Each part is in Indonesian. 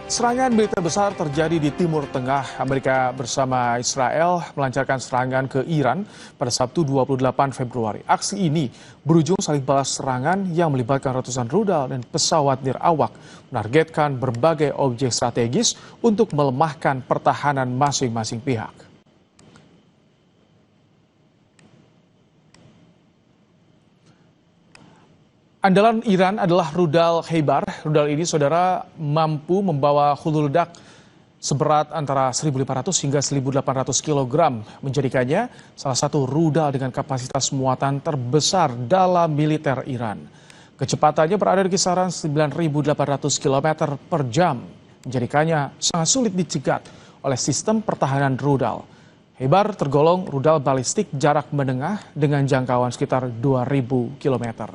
Serangan militer besar terjadi di Timur Tengah. Amerika bersama Israel melancarkan serangan ke Iran pada Sabtu 28 Februari. Aksi ini berujung saling balas serangan yang melibatkan ratusan rudal dan pesawat nirawak, menargetkan berbagai objek strategis untuk melemahkan pertahanan masing-masing pihak. Andalan Iran adalah rudal Khaybar. Rudal ini, saudara, mampu membawa hulu ledak seberat antara 1.500 hingga 1.800 kg, menjadikannya salah satu rudal dengan kapasitas muatan terbesar dalam militer Iran. Kecepatannya berada di kisaran 9.800 km per jam, menjadikannya sangat sulit dicegat oleh sistem pertahanan rudal. Khaybar tergolong rudal balistik jarak menengah dengan jangkauan sekitar 2.000 km.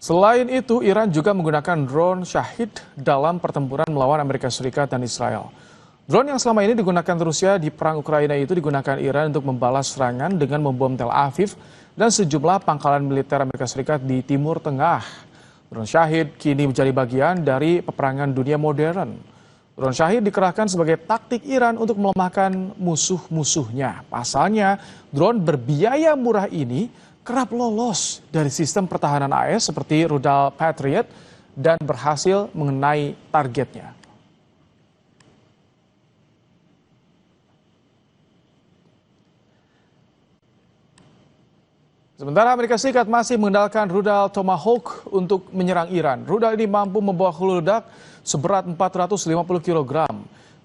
Selain itu, Iran juga menggunakan drone Shahid dalam pertempuran melawan Amerika Serikat dan Israel. Drone yang selama ini digunakan Rusia di perang Ukraina itu digunakan Iran untuk membalas serangan dengan membom Tel Aviv dan sejumlah pangkalan militer Amerika Serikat di Timur Tengah. Drone Shahid kini menjadi bagian dari peperangan dunia modern. Drone Shahid dikerahkan sebagai taktik Iran untuk melemahkan musuh-musuhnya. Pasalnya, drone berbiaya murah ini kerap lolos dari sistem pertahanan AS seperti rudal Patriot dan berhasil mengenai targetnya. Sementara Amerika Serikat masih mengandalkan rudal Tomahawk untuk menyerang Iran. Rudal ini mampu membawa hulu ledak seberat 450 kg.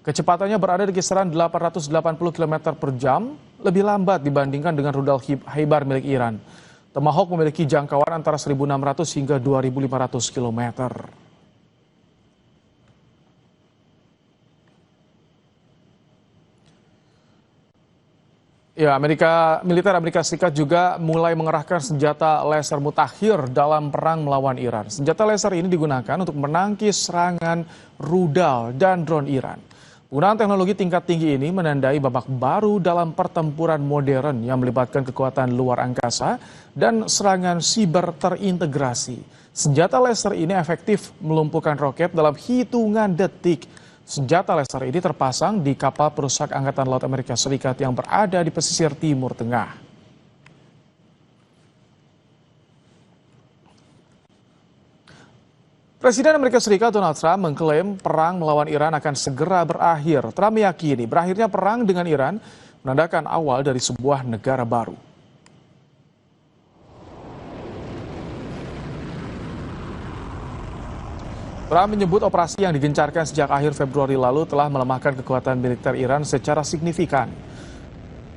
Kecepatannya berada di kisaran 880 km per jam, lebih lambat dibandingkan dengan rudal Khaybar milik Iran. Tomahawk memiliki jangkauan antara 1.600 hingga 2.500 km. Ya, militer Amerika Serikat juga mulai mengerahkan senjata laser mutakhir dalam perang melawan Iran. Senjata laser ini digunakan untuk menangkis serangan rudal dan drone Iran. Penggunaan teknologi tingkat tinggi ini menandai babak baru dalam pertempuran modern yang melibatkan kekuatan luar angkasa dan serangan siber terintegrasi. Senjata laser ini efektif melumpuhkan roket dalam hitungan detik. Senjata laser ini terpasang di kapal perusak Angkatan Laut Amerika Serikat yang berada di pesisir Timur Tengah. Presiden Amerika Serikat Donald Trump mengklaim perang melawan Iran akan segera berakhir. Trump meyakini berakhirnya perang dengan Iran menandakan awal dari sebuah negara baru. Trump menyebut operasi yang digencarkan sejak akhir Februari lalu telah melemahkan kekuatan militer Iran secara signifikan.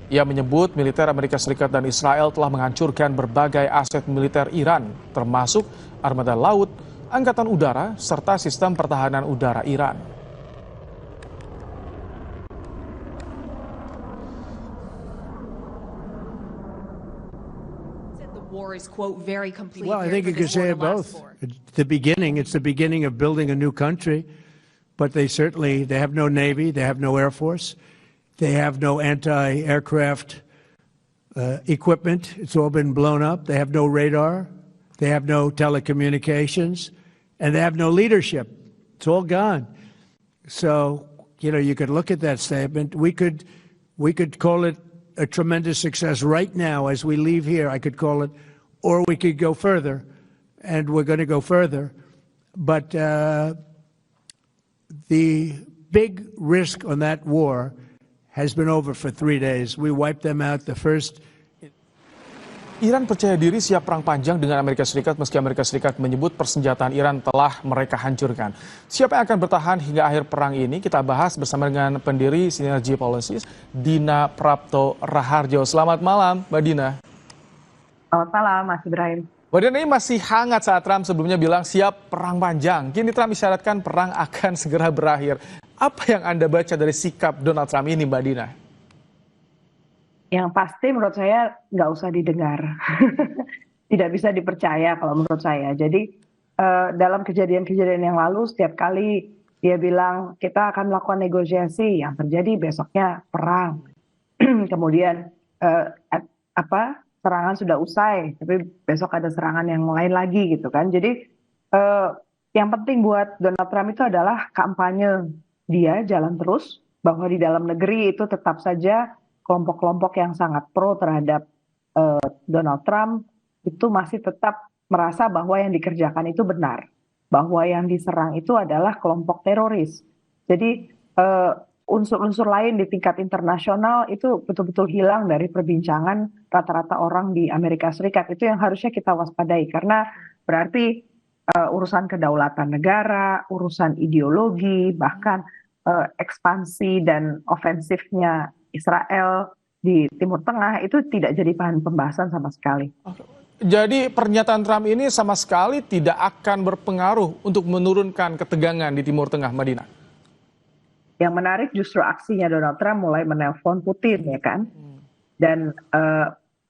Ia menyebut militer Amerika Serikat dan Israel telah menghancurkan berbagai aset militer Iran, termasuk armada laut, angkatan udara, serta sistem pertahanan udara Iran. Well, I think you could say it both. It's the beginning of building a new country, but they have no Navy, they have no Air Force, they have no anti-aircraft equipment. It's all been blown up. They have no radar, they have no telecommunications, and they have no leadership. It's all gone. So, you could look at that statement. We could call it a tremendous success right now as we leave here. I could call it, or we could go further, and we're going to go further. But the big risk on that war has been over for 3 days. We wiped them out the first. Iran percaya diri siap perang panjang dengan Amerika Serikat meski Amerika Serikat menyebut persenjataan Iran telah mereka hancurkan. Siapa yang akan bertahan hingga akhir perang ini? Kita bahas bersama dengan pendiri Synergy Policies, Dina Prapto Raharjo. Selamat malam, Mbak Dina. Selamat malam, Mas Ibrahim. Mbak Dina, ini masih hangat saat Trump sebelumnya bilang siap perang panjang. Kini Trump isyaratkan perang akan segera berakhir. Apa yang Anda baca dari sikap Donald Trump ini, Mbak Dina? Yang pasti menurut saya nggak usah didengar. Tidak bisa dipercaya kalau menurut saya. Jadi dalam kejadian-kejadian yang lalu setiap kali dia bilang kita akan melakukan negosiasi, yang terjadi besoknya perang. Kemudian serangan sudah usai, tapi besok ada serangan yang lain lagi gitu kan. Jadi yang penting buat Donald Trump itu adalah kampanye dia jalan terus, bahwa di dalam negeri itu tetap saja kelompok-kelompok yang sangat pro terhadap Donald Trump itu masih tetap merasa bahwa yang dikerjakan itu benar, bahwa yang diserang itu adalah kelompok teroris. Jadi unsur-unsur lain di tingkat internasional itu betul-betul hilang dari perbincangan rata-rata orang di Amerika Serikat. Itu yang harusnya kita waspadai, karena berarti urusan kedaulatan negara, urusan ideologi, bahkan ekspansi dan ofensifnya Israel di Timur Tengah itu tidak jadi bahan pembahasan sama sekali. Jadi pernyataan Trump ini sama sekali tidak akan berpengaruh untuk menurunkan ketegangan di Timur Tengah, Madina. Yang menarik justru aksinya Donald Trump mulai menelpon Putin, ya kan? Dan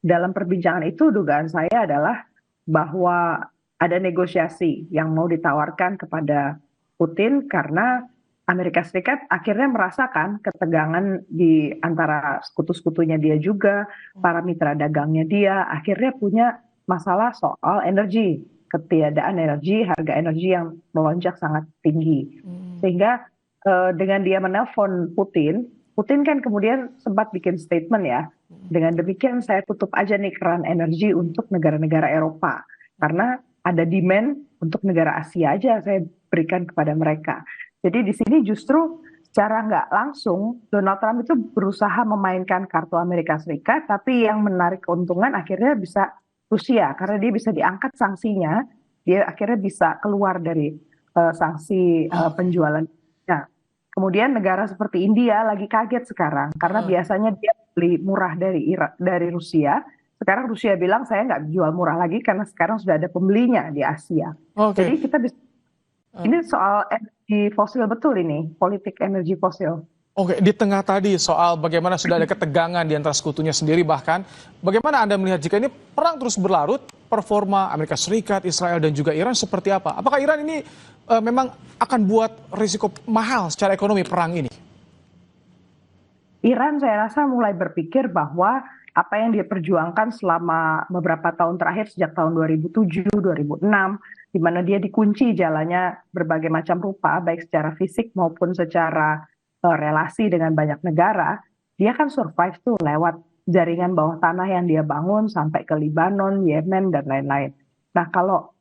dalam perbincangan itu dugaan saya adalah bahwa ada negosiasi yang mau ditawarkan kepada Putin karena Amerika Serikat akhirnya merasakan ketegangan di antara sekutu-sekutunya dia juga, para mitra dagangnya dia, akhirnya punya masalah soal energi, ketiadaan energi, harga energi yang melonjak sangat tinggi. Sehingga dengan dia menelpon Putin, Putin kan kemudian sempat bikin statement ya, dengan demikian saya tutup aja nih keran energi untuk negara-negara Eropa, karena ada demand untuk negara Asia aja saya berikan kepada mereka. Jadi di sini justru secara nggak langsung Donald Trump itu berusaha memainkan kartu Amerika Serikat, tapi yang menarik keuntungan akhirnya bisa Rusia, karena dia bisa diangkat sanksinya, dia akhirnya bisa keluar dari sanksi penjualan. Nah, kemudian negara seperti India lagi kaget sekarang, karena biasanya dia beli murah dari Rusia. Sekarang Rusia bilang saya nggak jual murah lagi karena sekarang sudah ada pembelinya di Asia. Jadi kita bisa, ini soal energi fosil betul ini, politik energi fosil. Oke, di tengah tadi soal bagaimana sudah ada ketegangan di antara sekutunya sendiri, bahkan bagaimana Anda melihat jika ini perang terus berlarut, performa Amerika Serikat, Israel dan juga Iran seperti apa? Apakah Iran ini memang akan buat risiko mahal secara ekonomi perang ini? Iran saya rasa mulai berpikir bahwa apa yang dia perjuangkan selama beberapa tahun terakhir sejak tahun 2007, 2006, di mana dia dikunci jalannya berbagai macam rupa, baik secara fisik maupun secara relasi dengan banyak negara, dia kan survive tuh lewat jaringan bawah tanah yang dia bangun sampai ke Lebanon, Yemen, dan lain-lain. Nah kalau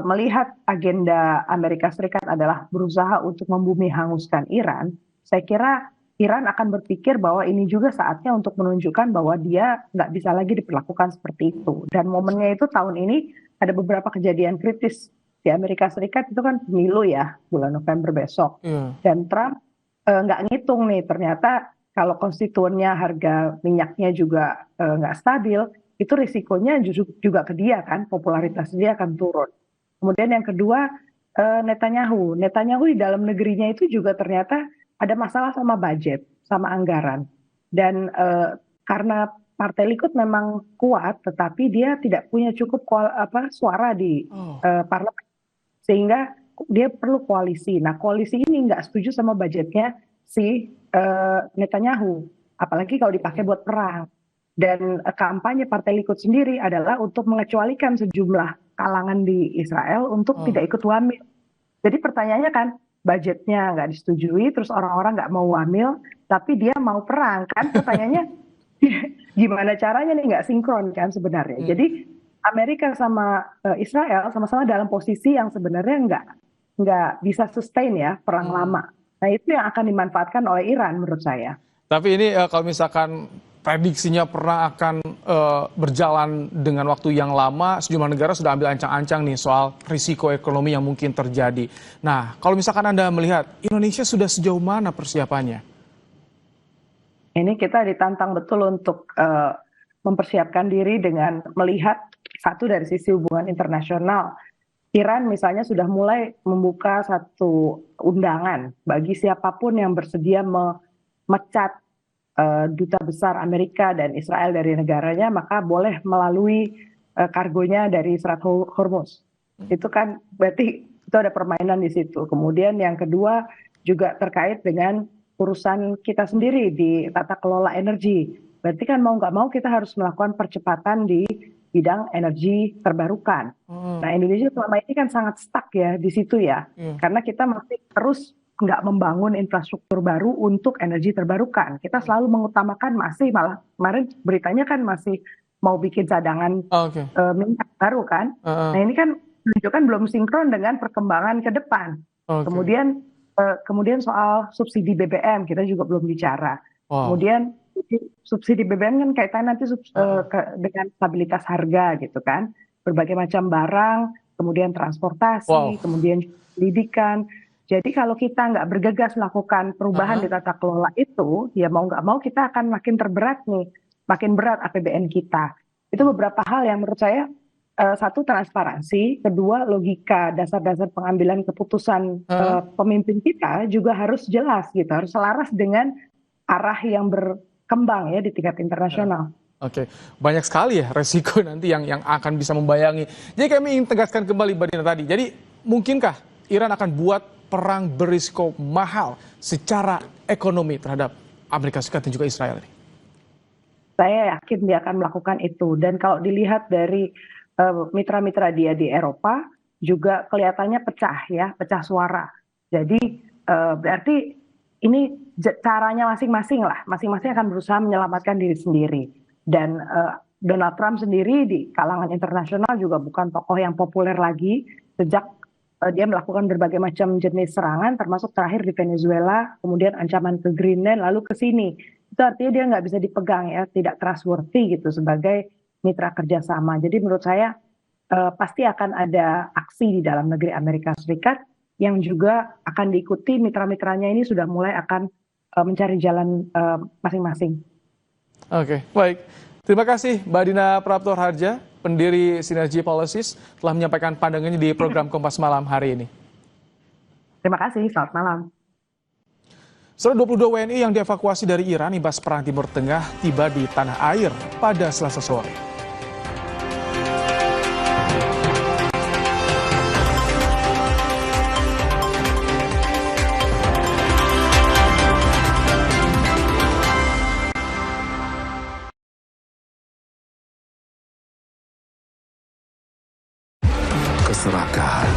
melihat agenda Amerika Serikat adalah berusaha untuk membumi hanguskan Iran, saya kira Iran akan berpikir bahwa ini juga saatnya untuk menunjukkan bahwa dia nggak bisa lagi diperlakukan seperti itu. Dan momennya itu tahun ini ada beberapa kejadian kritis di Amerika Serikat, itu kan pemilu ya, bulan November besok. Dan Trump nggak ngitung nih, ternyata kalau konstituennya harga minyaknya juga nggak stabil, itu risikonya juga ke dia kan, popularitas dia akan turun. Kemudian yang kedua, Netanyahu di dalam negerinya itu juga ternyata ada masalah sama budget, sama anggaran. Dan karena Partai Likud memang kuat, tetapi dia tidak punya cukup suara di parlemen. Sehingga dia perlu koalisi. Nah koalisi ini nggak setuju sama budgetnya si Netanyahu. Apalagi kalau dipakai buat perang. Dan kampanye Partai Likud sendiri adalah untuk mengecualikan sejumlah kalangan di Israel untuk tidak ikut wamil. Jadi pertanyaannya kan, budgetnya nggak disetujui, terus orang-orang nggak mau wamil, tapi dia mau perang kan? Pertanyaannya gimana caranya nih, nggak sinkron kan sebenarnya. Jadi Amerika sama Israel sama-sama dalam posisi yang sebenarnya nggak bisa sustain ya perang lama. Nah itu yang akan dimanfaatkan oleh Iran menurut saya. Tapi ini kalau misalkan prediksinya pernah akan berjalan dengan waktu yang lama, sejumlah negara sudah ambil ancang-ancang nih soal risiko ekonomi yang mungkin terjadi. Nah, kalau misalkan Anda melihat Indonesia sudah sejauh mana persiapannya? Ini kita ditantang betul untuk mempersiapkan diri dengan melihat satu dari sisi hubungan internasional. Iran misalnya sudah mulai membuka satu undangan bagi siapapun yang bersedia memecat duta besar Amerika dan Israel dari negaranya, maka boleh melalui kargonya dari Selat Hormuz. Itu kan berarti itu ada permainan di situ. Kemudian yang kedua juga terkait dengan urusan kita sendiri di tata kelola energi. Berarti kan mau nggak mau kita harus melakukan percepatan di bidang energi terbarukan. Nah, Indonesia selama ini kan sangat stuck ya di situ ya, karena kita masih terus nggak membangun infrastruktur baru untuk energi terbarukan. Kita selalu mengutamakan malah kemarin beritanya kan masih mau bikin cadangan minyak baru kan. Nah, ini kan menunjukkan belum sinkron dengan perkembangan ke depan. Kemudian soal subsidi BBM kita juga belum bicara. Kemudian subsidi BBM kan kaitannya nanti dengan stabilitas harga gitu kan. Berbagai macam barang, kemudian transportasi, kemudian pendidikan. Jadi kalau kita nggak bergegas melakukan perubahan di tata kelola itu, ya mau nggak mau kita akan makin makin berat APBN kita. Itu beberapa hal yang menurut saya, satu transparansi, kedua logika dasar-dasar pengambilan keputusan pemimpin kita juga harus jelas gitu, harus selaras dengan arah yang berkembang ya di tingkat internasional. Oke, banyak sekali ya resiko nanti yang akan bisa membayangi. Jadi kami ingin tegaskan kembali Mbak Dina tadi. Jadi mungkinkah Iran akan buat perang berisiko mahal secara ekonomi terhadap Amerika Serikat dan juga Israel ini? Saya yakin dia akan melakukan itu. Dan kalau dilihat dari mitra-mitra dia di Eropa juga kelihatannya pecah suara. Jadi berarti ini caranya masing-masing lah. Masing-masing akan berusaha menyelamatkan diri sendiri. Dan Donald Trump sendiri di kalangan internasional juga bukan tokoh yang populer lagi sejak dia melakukan berbagai macam jenis serangan, termasuk terakhir di Venezuela, kemudian ancaman ke Greenland, lalu ke sini. Itu artinya dia nggak bisa dipegang ya, tidak trustworthy gitu sebagai mitra kerjasama. Jadi menurut saya pasti akan ada aksi di dalam negeri Amerika Serikat yang juga akan diikuti mitra-mitranya ini sudah mulai akan mencari jalan masing-masing. Oke, baik. Terima kasih Mbak Dina Prapto Harja, pendiri Synergy Policies, telah menyampaikan pandangannya di program Kompas Malam hari ini. Terima kasih, selamat malam. Setelah 22 WNI yang dievakuasi dari Iran imbas perang Timur Tengah tiba di tanah air pada Selasa sore. Keserakahan,